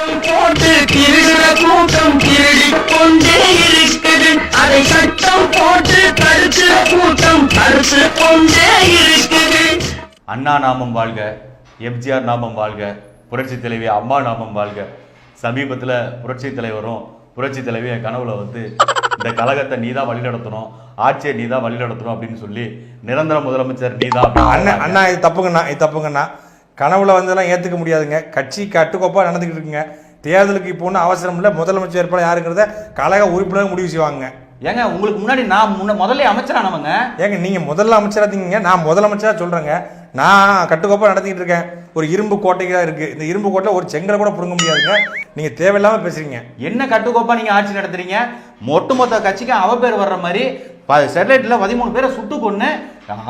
சட்டம் போட்டு திருடுற கூட்டம் திருடிக் கொண்டே இருக்குது. அதை சட்டம் போட்டு தடுக்கிற கூட்டம் தடுத்து கொண்டே இருக்குது. அண்ணா நாமம் வாழ்க, எம்ஜிஆர் நாமம் வாழ்க, புரட்சி தலைவி அம்மா நாமம் வாழ்க. சமீபத்தில் புரட்சி தலைவரும் புரட்சி தலைவி என் கனவுல இந்த கழகத்தை நீதான் வழி நடத்தணும், ஆட்சியை நீதான் வழி நடத்தணும் அப்படின்னு சொல்லி நிரந்தர முதலமைச்சர் நீதான். அண்ணா இது தப்புங்கண்ணா. கனவுல வந்ததெல்லாம் ஏற்றுக்க முடியாதுங்க. கட்சி கட்டுக்கோப்பாக நடந்துக்கிட்டு இருக்குங்க. தேர்தலுக்கு இப்போ ஒன்றும் அவசரம் இல்லை. முதலமைச்சர் வேட்பாளர் யாருங்கிறத கழக உறுப்பினர் முடிவு செய்வாங்க. ஏங்க உங்களுக்கு முன்னாடி நான் முதல்ல அமைச்சரானவங்க. ஏங்க நீங்கள் முதல்ல அமைச்சராக இருக்கீங்க, நான் முதலமைச்சராக சொல்கிறேங்க. நான் கட்டுக்கோப்பாக நடத்திக்கிட்டு இருக்கேன். ஒரு இரும்பு கோட்டைக்கு தான் இருக்குது. இந்த இரும்பு கோட்டை ஒரு செங்கலை கூட பிடுங்க முடியாதுங்க. நீங்கள் தேவையில்லாமல் பேசுகிறீங்க. என்ன கட்டுக்கோப்பா நீங்கள் ஆட்சி நடத்துறீங்க? ஒட்டுமொத்த கட்சிக்கு அவ பேர் வர்ற மாதிரி ஸ்டெர்லைட்ல 13 பேரை சுட்டு கொண்டு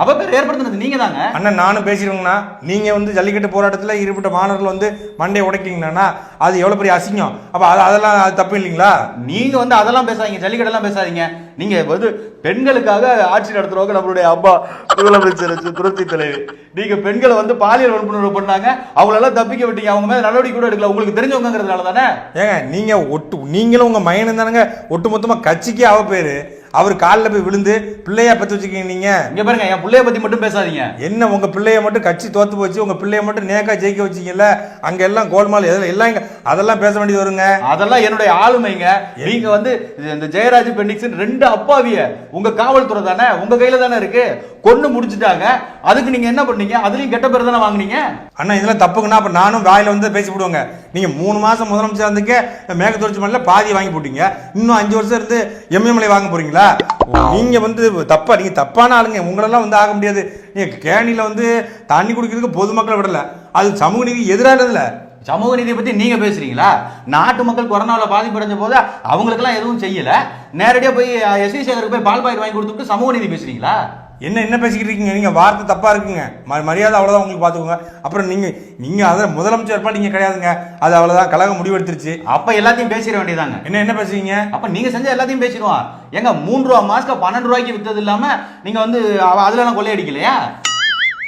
அவ பேர் ஏற்படுத்தினது நீங்க தாங்க. அண்ணன் நானும் பேசிடுவேங்கண்ணா. நீங்கள் ஜல்லிக்கட்டு போராட்டத்தில் ஈடுபட்ட மாணவர்கள் மண்டையை உடைக்கிங்கண்ணா, அது எவ்வளோ பெரிய அசிங்கம். அப்போ அதெல்லாம் அது தப்பு இல்லைங்களா? நீங்கள் அதெல்லாம் பேசாதீங்க, ஜல்லிக்கட்டெல்லாம் பேசாதீங்க. நீங்கள் பெண்களுக்காக ஆட்சி நடத்துறவங்க நம்மளுடைய அம்மா முதலமைச்சர் புரட்சி தலைவி. நீங்கள் பெண்களை பாலியல் வன்புணர்வு பண்ணாங்க, அவங்களெல்லாம் தப்பிக்க விட்டீங்க. அவங்க மேலே நடவடிக்கை கூட எடுக்கல. உங்களுக்கு தெரிஞ்சவங்கிறதுனால தானே. ஏங்க நீங்களும் உங்கள் மையனும் தானங்க ஒட்டு மொத்தமாக கட்சிக்கே அவ பேர். அவர் காலில் போய் விழுந்து பிள்ளையா பற்றி வச்சுக்கீங்க. நீங்க இங்க பாருங்க, என் பிள்ளைய பத்தி மட்டும் பேசாதீங்க. என்ன உங்க பிள்ளைய மட்டும் கட்சி தோத்து போச்சு, உங்க பிள்ளைய மட்டும் நேக்கா ஜெயிக்க வச்சிங்கல்ல, அங்க எல்லாம் கோல்மால் எல்லாம் அதெல்லாம் பேச வேண்டியது வருங்க. அதெல்லாம் என்னுடைய ஆளுமைங்க. நீங்க இந்த ஜெயராஜ் பெண்டிக்ஸ் 2 அப்பாவிய உங்க காவல்துறை தானே, உங்க கையில தானே இருக்கு. கொண்டு முடிச்சுட்டாங்க. அதுக்கு நீங்க என்ன பண்ணீங்க? அதுலயும் கெட்ட பேர் தானே வாங்குனீங்க. அண்ணா இதெல்லாம் தப்புங்கண்ணா. அப்ப நானும் வாயில பேசி விடுவாங்க. நீங்க 3 மாசம் முதலமைச்சர் இருந்துக்க மேகத்தொழிற்சி மண்ணில் பாதி வாங்கி போட்டீங்க. இன்னும் 5 வருஷம் இருந்து எம்எம்எல்ஏ வாங்க போறீங்களா? நீங்க தப்பா, நீங்க தப்பான ஆளுங்க. உங்களெல்லாம் ஆக முடியாது. நீங்க கேணியில தண்ணி குடிக்கிறதுக்கு பொதுமக்களை விடல, அது சமூக நீதி எதிரானதுல. சமூக நீதியை பத்தி நீங்க பேசுறீங்களா? நாட்டு மக்கள் கொரோனாவில் பாதிப்படைஞ்ச போது அவங்களுக்கெல்லாம் எதுவும் செய்யல. நேரடியா போய் எஸ்வி சேகருக்கு போய் பால் பாக்கெட் வாங்கி கொடுத்துட்டு சமூக நீதி பேசுறீங்களா? என்ன பேசிக்கிட்டு இருக்கீங்க? நீங்க வார்த்தை தப்பா இருக்குங்க. மரியாதை அவ்வளவுதான் உங்களுக்கு பாத்துக்கோங்க. அப்புறம் நீங்க அதை முதலமைச்சர் வேட்பாளர் நீங்க கிடையாதுங்க. அது அவ்வளவுதான், கழகம் முடிவெடுத்துருச்சு. அப்ப எல்லாத்தையும் பேசிட வேண்டியதாங்க. என்ன பேசுவீங்க? அப்ப நீங்க செஞ்ச எல்லாத்தையும் பேசிடுவான். எங்க 3 ரூபா மாஸ்க 12 ரூபாய்க்கு வித்தது இல்லாம நீங்க அதுல எல்லாம் கொள்ளையடிக்கலையா?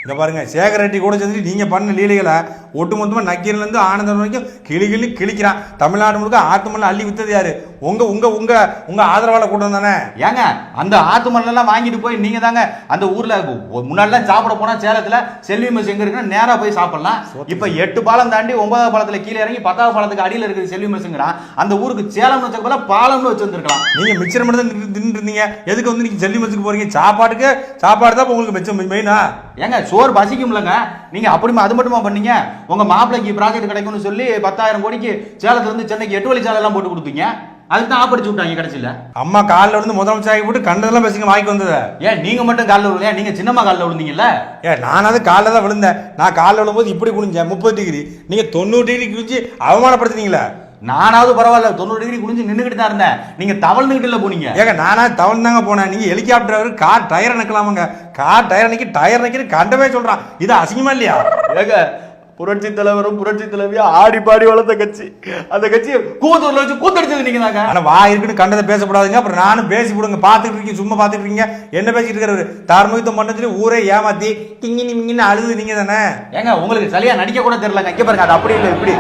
இதை பாருங்க, சேகர் ரெட்டி கூட சேர்ந்துட்டு நீங்க பண்ண லீலைகளை ஒட்டுமொத்தமா நக்கீரில இருந்து ஆனந்தம் வரைக்கும் கிளிக்கிறான். தமிழ்நாடு முழுக்க ஆத்துமல்ல அள்ளி வித்தது யாரு? உங்க உங்க உங்க உங்க ஆதரவாளர் கூட்டம் தானே. ஏங்க அந்த ஆத்துமல்ல எல்லாம் வாங்கிட்டு போய் நீங்க தாங்க அந்த ஊர்ல முன்னாடிலாம் சாப்பிட போனா சேலத்துல செல்வி மெஸ் எங்க இருக்குன்னா நேரா போய் சாப்பிடலாம். இப்ப 8 பாலம் தாண்டி 9வது பாலத்துல கீழே இறங்கி 10வது பாலத்துக்கு அடியில் இருக்குது செல்வி மெஸ்ங்கிறான். அந்த ஊருக்கு சேலம் வச்ச போல பாலம்னு வச்சு வந்திருக்கலாம். நீங்க மிச்சம் மட்டும் தின்னு இருந்தீங்க. எதுக்கு நீங்க செல்வி மெஸ்ஸுக்கு போறீங்க? சாப்பாடு தான் உங்களுக்கு மிச்சம் மெயினா. ஏங்க சோறு பசிக்கும்லங்க. நீங்க அப்படி அது மட்டுமா பண்ணீங்க? உங்க மாப்பிளைக்கு ப்ராஜெக்ட் கிடைக்கும்னு சொல்லி 10,000 கோடிக்கு சேலத்துல இருந்து சென்னைக்கு 8 வழி சாலை எல்லாம் போட்டு கொடுத்தீங்க. அதுக்கு தான் ஆப்படிச்சு விட்டாங்க கடைசியில. அம்மா காலில் முதலமைச்சர் ஆகி போட்டு கண்டதெல்லாம் பேசிங்க வாங்கி வந்தது. ஏன் நீங்க மட்டும் காலில் விழுலையா? நீங்க சின்னம்மா காலில் விழுந்தீங்கல்ல. நான் காலில் தான் விழுந்தேன். நான் காலில் விழும்போது இப்படி குனிஞ்சேன் 30 டிகிரி. நீங்க 90 டிகிரி குனிஞ்சு அவமானப்படுத்துனீங்களா? நானாவது பரவாயில்ல, 90 டிகிரி குனிஞ்சு நின்றுகிட்டு தான் இருந்தேன். நீங்க தவழ்ந்துகிட்டு போனீங்க. நானா தவழ்ந்தாங்க போனேன். நீங்க ஹெலிகாப்டர் கார் டயர் நிக்கலாமாங்க? கார் டயர் நிக்கிற கண்டவே சொல்றான். இது அசிங்கமா இல்லையா? ஏங்க புரட்சி தலைவரும் புரட்சி தலைவியா ஆடி பாடி வளர்த்த கட்சி, அந்த கட்சியை கூத்தூர்ல வச்சு கூத்தடிச்சது நீங்க தாங்க. ஆனா வா இருக்குன்னு கண்டதை பேசக்கூடாதுங்க. அப்புறம் நானும் பேசி விடுங்க. பாத்துட்டு இருக்கீங்க, சும்மா பாத்துட்டு இருக்கீங்க. என்ன பேசிட்டு இருக்கிறாரு? தார்மீகத்தம் பண்ணதுல ஊரே ஏமாத்தி கிங்கின்னு மிங்கின்னு அழுது நீங்க தானே. ஏங்க உங்களுக்கு சரியா நடிக்க கூட தெரியலங்க. இங்க பாருங்க, அது அப்படி இல்லை இப்படி.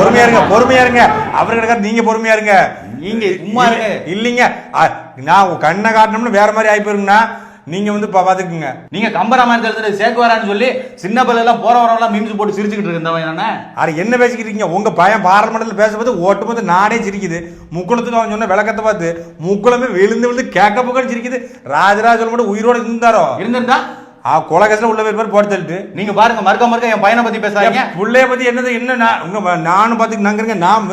பொறுமையா இருங்க. அவர் கிடக்காரு, நீங்க பொறுமையா இருங்க. நீங்க சும்மா இருங்க. இல்லைங்க, நான் கண்ணை காட்டணும்னு வேற மாதிரி ஆகி போயிருங்கண்ணா. நீங்க பாத்துக்குங்க. நீங்க கம்பராமாயணத்துல சேக்குவாரான்னு சொல்லி சின்ன பல்ல எல்லாம் போறவரெல்லாம் மீம்ஸ் போட்டு சிரிச்சுக்கிட்டு இருந்தவன். என்ன பேசிக்கிட்டு இருக்கீங்க? உங்க பையன் பாராளுமன்றத்தில் பேசும்போது ஓட்டும்போது நாடே சிரிக்குது. முக்குளத்துக்கு அவன் சொன்ன விளக்கத்தை பார்த்து முக்குளமே விழுந்து கேட்க போக்கன்னு சிரிக்குது. ராஜராஜ மட்டும் உயிரோட இருந்திருந்தா கொலகேசில உள்ள பேர் போட்டு தள்ளிட்டு நீங்க பாருங்க, மறுக்க என் பையனை பத்தி பேசாதீங்க. பிள்ளைய பத்தி என்ன நானும் பாத்துக்கு நாங்க நான்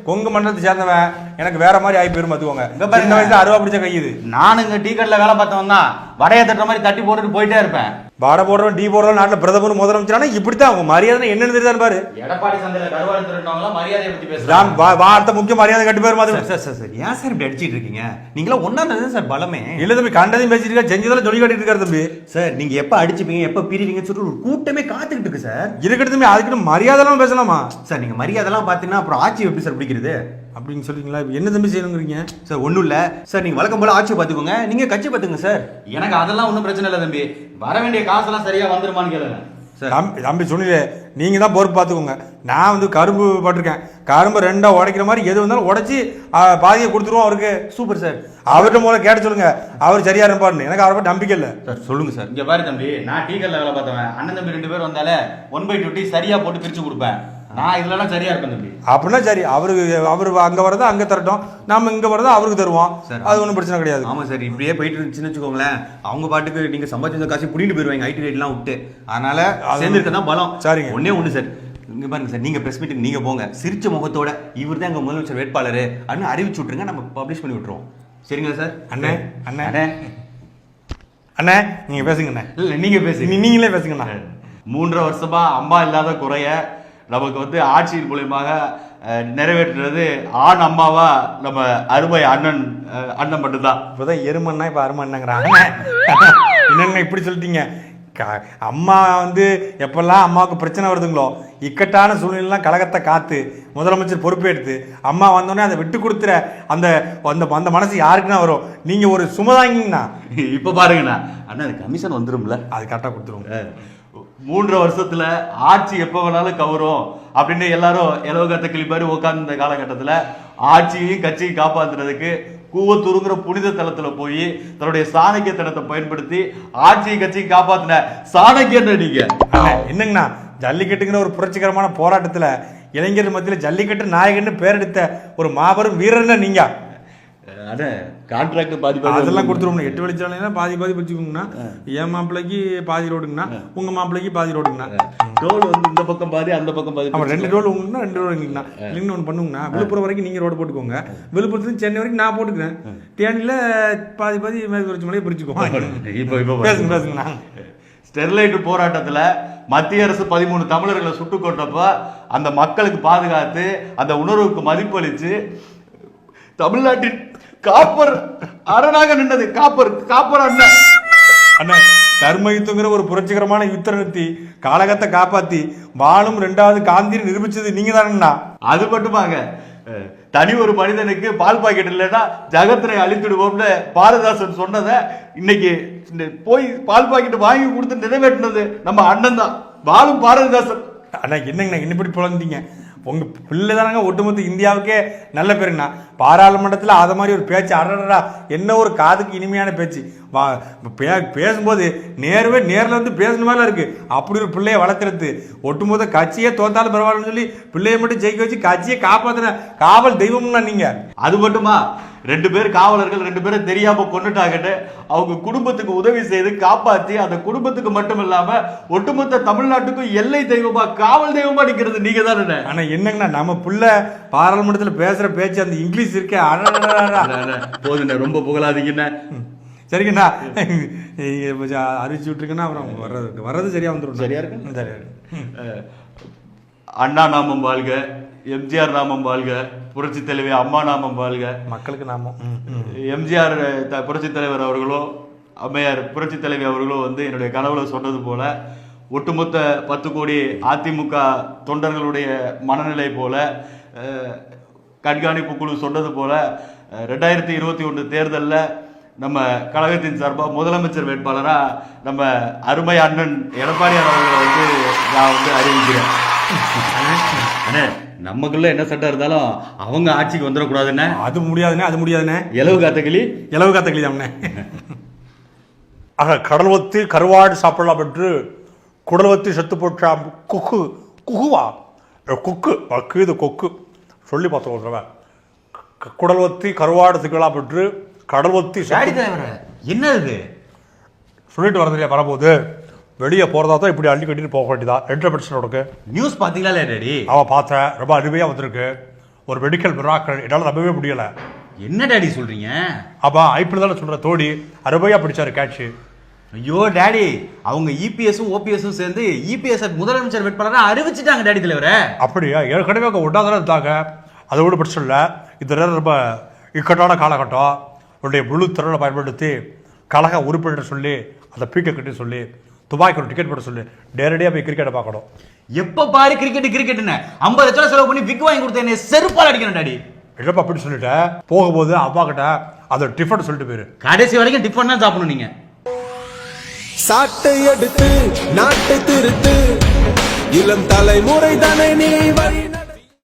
கொங்கு மண்டலத்தை சேர்ந்தவன். எனக்கு வேற மாதிரி ஆகி போயிரும் பாத்துக்கோங்க. இந்த வயசுல அருவா பிடிச்ச கையுது. நானும் இங்க டீ கடையில வேலை பார்த்தவன் தான். வடைய தட்டுற மாதிரி தட்டி போட்டுட்டு போயிட்டே இருப்பேன். வடை போடுறோம், டீ போடுறோம். நாட்டுல பிரதமர் முதலமைச்சரானா இப்படித்தான் அவங்க மரியாதை என்னன்னு தெரியுதான் பாரு. எடப்பாடி சந்தையில கருவாடு திருடுறவங்க மரியாதையை பத்தி பேசுறாங்க. வார்த்தை முக்கிய மரியாதை கட்டு பேர் மாதிரி. சார் ஏன் சார் இப்படி அடிச்சிட்டு இருக்கீங்க? நீங்களா ஒன்னா சார் பலமே இல்ல தம்பி, கண்டதையும் பேசிட்டு இருக்கா, செஞ்சதெல்லாம் சொல்லி காட்டிட்டு இருக்காரு தம்பி. சார் நீங்க எப்ப அடிச்சுப்பீங்க, எப்ப பிரிவீங்கன்னு சொல்லிட்டு ஒரு கூட்டமே காத்துக்கிட்டு இருக்கு சார். இருக்கட்டும் தம்பி, அதுக்கு மரியாதை எல்லாம் பேசலாமா சார்? நீங்க மரியாதை எல்லாம் பாத்தீங்கன்னா அப்புறம் ஆட்சி எப்படி சார் பிடிக்கிறது அப்படின்னு சொல்றீங்களா? என்ன தம்பி செய்யணுங்கிறீங்க? சார் ஒன்றும் இல்லை சார், நீங்கள் வழக்கம் போல ஆட்சி பார்த்துக்கோங்க, நீங்கள் கட்சி பார்த்துங்க சார். எனக்கு அதெல்லாம் ஒன்றும் பிரச்சனை இல்லை தம்பி. வர வேண்டிய காசெல்லாம் சரியாக வந்துருமான்னு கேளுங்க தம்பி சுனிலே, நீங்க தான் பொறுப்பு பார்த்துக்கோங்க. நான் வந்து கரும்பு போட்டிருக்கேன். கரும்பு 2 உடைக்கிற மாதிரி எது வந்தாலும் உடைச்சி பாதியை கொடுத்துருவோம் அவருக்கு. Super sir. அவர்கிட்ட முதல்ல கேட்டு சொல்லுங்க, அவர் சரியா இருப்பாருன்னு. எனக்கு அவரை பற்றி நம்பிக்கை இல்லை சார். சொல்லுங்க சார். இங்க பாரு தம்பி, நான் டீ கல்ல வேலை பார்த்தவன். அண்ணன் தம்பி 2 பேர் வந்தாலே 1/2 டீ சரியா போட்டு பிரிச்சு கொடுப்பேன். நான் இதுலலாம் சரியா இருப்பேன் தம்பி. அப்படின்னா சரி, அவரு அங்க வரதா அங்க தரட்டும், நம்ம இங்க வரதா அவருக்கு தருவோம். அது ஒன்றும் பிரச்சனை கிடையாது. ஆமா சார், இப்படியே போயிட்டு இருந்துச்சுன்னு வச்சுக்கோங்களேன், அவங்க பாட்டுக்கு நீங்க சம்பாதிச்ச காசு புடிட்டு போயிருவாங்க ஐடி ரேட்லாம் விட்டு. அதனால சேர்ந்துருக்க தான் பலம். சரிங்க. ஒண்ணு சார், இங்க பாருங்க சார், நீங்க பிரஸ் மீட்டுக்கு நீங்க போங்க, சிரிச்ச முகத்தோட இவர் தான் எங்க முதலமைச்சர் வேட்பாளர் அப்படின்னு அறிவிச்சு விட்டுருங்க, நம்ம பப்ளிஷ் பண்ணி விட்டுருவோம். சரிங்களா சார்? அண்ணே அண்ணே அண்ணே அண்ணே நீங்க பேசுங்க. அண்ணே இல்ல நீங்க பேசுங்க, நீங்களே பேசுங்கண்ணா. 3.5 வருஷமா அம்மா இல்லாத குறைய நமக்கு வந்து ஆட்சியின் மூலியமாக நிறைவேற்றுறது ஆண் அம்மாவா நம்ம அருமை அண்ணன் மட்டும்தான். இப்போதான் எருமண்ணா இப்ப அருமண்ணங்கிறாங்க. என்னங்க இப்படி சொல்லிட்டீங்க? அம்மா வந்து எப்பெல்லாம் அம்மாவுக்கு பிரச்சனை வருதுங்களோ, இக்கட்டான சூழ்நிலாம் கழகத்தை காத்து முதலமைச்சர் பொறுப்பேற்று அம்மா வந்தோடனே அதை விட்டு கொடுத்துற அந்த அந்த மனசு யாருக்குன்னா வரும். நீங்க ஒரு சுமதாங்கிங்கண்ணா. இப்ப பாருங்கண்ணா, அண்ணா அது கமிஷன் வந்துரும்ல, அது கரெக்டாக கொடுத்துருவோம். 3 வருஷத்துல ஆட்சி எப்ப வேணாலும் கவரும் அப்படின்னு எல்லாரும் எலவகத்தை கிளிப்பாரி உட்கார்ந்து இந்த காலகட்டத்தில் ஆட்சியையும் கட்சியும் காப்பாத்துறதுக்கு கூவத்தூருங்கிற புனித தலத்துல போய் தன்னுடைய சாணக்கியத்தனத்தை பயன்படுத்தி ஆட்சியை கட்சியை காப்பாத்தின சாணக்கியன் நீங்க. என்னங்கண்ணா, ஜல்லிக்கட்டுங்கிற ஒரு புரட்சிகரமான போராட்டத்துல இளைஞர் மத்தியில் ஜல்லிக்கட்டு நாயகன்னு பேரெடுத்த ஒரு மாபெரும் வீரர்னா நீங்க. கான்ட்ராக்ட் பாதி அதெல்லாம் கொடுத்துருவோம். 8 வழிச்சாலைனா பாதி வச்சுக்கோங்கண்ணா. என் மாப்பிள்ளைக்கு பாதி ரோடுங்கண்ணா, உங்க மாப்பிள்ளைக்கு பாதி ரோடுங்கண்ணா. டோல் வந்து இந்த பக்கம் பாதி அந்த பக்கம் பாதி. ஆமா, 2 டோல் உங்கன்னா 2 ரோடு எங்களுக்குண்ணா. இல்லைன்னு ஒன்று பண்ணுங்கண்ணா, விழுப்புரம் வரைக்கும் நீங்க ரோடு போட்டுக்கோங்க, விழுப்புரத்துலேருந்து சென்னை வரைக்கும் நான் போட்டுக்கிறேன். தேனியில் பாதி மேற்கு தொடர்ச்சி மலையை பிரிச்சுக்கோங்க. இப்போ பேசுங்கண்ணா. ஸ்டெர்லைட் போராட்டத்துல மத்திய அரசு 13 தமிழர்களை சுட்டு கொண்டப்ப அந்த மக்களுக்கு பாதுகாத்து அந்த உணர்வுக்கு மதிப்பளிச்சு தமிழ்நாட்டின் காப்பர் அரணாக நின்றது. காப்பர் அண்ணன் தர்ம யுத்தங்கிற ஒரு புரட்சிகரமான யுத்த நிறுத்தி காலகத்தை காப்பாத்தி வாழும் 2வது காந்தியை நிரூபிச்சது நீங்க தானே. அது மட்டுமாங்க, தனி ஒரு மனிதனுக்கு பால் பாக்கெட் இல்லைன்னா ஜகத்தினை அழித்துடுவோம்னு பாரதாசன் சொன்னதை இன்னைக்கு போய் பால் பாக்கெட் வாங்கி கொடுத்து நிறைவேற்றினது நம்ம அண்ணன் தான், வாழும் பாரதிதாசன். அண்ணா என்னங்கண்ணா இன்னும் இப்படி புலந்தீங்க? உங்க பிள்ளை தானங்க ஒட்டுமொத்த இந்தியாவுக்கே நல்ல பேருங்கண்ணா. பாராளுமன்றத்தில் அதை மாதிரி ஒரு பேச்சு, அடடா என்ன ஒரு காதுக்கு இனிமையான பேச்சு. பேசும்போது நேரில் வந்து பேசணும் மாதிரி இருக்கு. அப்படி ஒரு பிள்ளைய வளர்த்துறது, ஒட்டுமொத்த கட்சியே தோத்தாலும் பரவாயில்லன்னு சொல்லி பிள்ளைய மட்டும் ஜெயிக்க வச்சு கட்சியை காப்பாத்தின காவல் தெய்வம்னா நீங்க. அது மட்டுமா, 2 பேர் காவலர்கள் 2 பேரும் தெரியாம கொண்டுட்டாங்கன்னு அவங்க குடும்பத்துக்கு உதவி செய்து காப்பாற்றி அந்த குடும்பத்துக்கு மட்டும் இல்லாம ஒட்டுமொத்த தமிழ்நாட்டுக்கும் எல்லை தெய்வமா காவல் தெய்வமா நிக்கிறது நீங்க தானே. ஆனா என்னங்கண்ணா, நம்ம புள்ள பாராளுமன்றத்தில் பேசுற பேச்சு அந்த இங்கிலீஷ் இருக்கே, போதுண்ணே ரொம்ப புகழாதீங்கண்ணே. சரிங்கண்ணா, அறிவிச்சு விட்டுருக்கேன்னா அப்புறம் வர்றது சரியா வந்துடும். சரியா இருக்கு, சரியா இருக்கு. அண்ணா நாமம் வாழ்க, எம்ஜிஆர் நாமம் வாழ்க, புரட்சி தலைவி அம்மா நாமம் வாழ்க, மக்களுக்கு நாமம். எம்ஜிஆர் புரட்சி தலைவர் அவர்களும் அம்மையார் புரட்சி தலைவி அவர்களும் வந்து என்னுடைய கனவுல சொன்னது போல ஒட்டுமொத்த 10 கோடி அதிமுக தொண்டர்களுடைய மனநிலை போல கண்காணிப்பு குழு சொன்னது போல 2021 தேர்தலில் நம்ம கழகத்தின் சார்பாக முதலமைச்சர் வேட்பாளரா நம்ம அருமை அண்ணன் எடப்பாடியார் அவர்களை வந்து நான் வந்து அறிவிக்கிறேன். நமக்குள்ள என்ன சட்டம் இருந்தாலும் அவங்க ஆட்சிக்கு வந்துடக்கூடாதுன்னு. அது முடியாதுண்ணே. இலவு காத்த கிளி தான். ஆக கடல் ஒத்தி கருவாடு சாப்பிடலாம் என்று குடல் ஒத்தி செத்து போட்டா குகுவா கொக்கு இது கொக்கு சொல்லி பார்த்தோம் ஒரு தடவை. குடல் ஒத்தி கருவாடு திக்கலாம் என்று கடல் ஒத்தி என்ன இது சொல்லிட்டு வரது இல்லையா? வரப்போகுது வெளியே போகிறதா தான் இப்படி அள்ளி கட்டிட்டு போக வேண்டியதா. ரெண்டரை பிரச்சனை உனக்கு நியூஸ் பார்த்தீங்களா டேடி? அவன் பார்த்தேன், ரொம்ப அருமையாக வந்திருக்கு. ஒரு மெடிக்கல் மிராக்கள், என்னால் நம்பவே முடியலை. என்ன டேடி சொல்றீங்க? அப்பா ஐபிஎல் தானே சொல்ற, தோடி அருமையாக பிடிச்சாரு கேட்ச். ஐயோ டேடி, அவங்க இபிஎஸும் ஓபிஎஸும் சேர்ந்து இபிஎஸ் முதலமைச்சர் வேட்பாளராக அறிவிச்சிட்டாங்க டேடி தலைவரை. அப்படியா? ஏற்கனவே அவங்க ஒன்றாதானே இருந்தாங்க, அதை விட பிரச்சனை இல்லை. இது ரொம்ப இக்கட்டான காலகட்டம். உன்னுடைய முழு திறனை பயன்படுத்தி கழக உறுப்பினர் சொல்லி அதை பீக்க கட்டி சொல்லி துபாய்க்கு ஒரு டிக்கெட் போட சொல்லி நேரடியாக போய் கிரிக்கெட்டை பார்க்கணும். எப்போ பாரு கிரிக்கெட்டுன்னு 50 லட்சம் செலவு பண்ணி விக் வாங்கி கொடுத்த என்ன செருப்பால் அடிக்கணும் டாடி. இல்லப்பா அப்படி சொல்லிட்டேன். போகும்போது அப்பா கிட்ட அதை டிஃபன் சொல்லிட்டு போயிரு. கடைசி வரைக்கும் டிஃபன் தான் சாப்பிடணும் நீங்க. சாட்டை எடுத்து நாட்டை திருத்து இளம் தலைமுறை தானே நீ வழி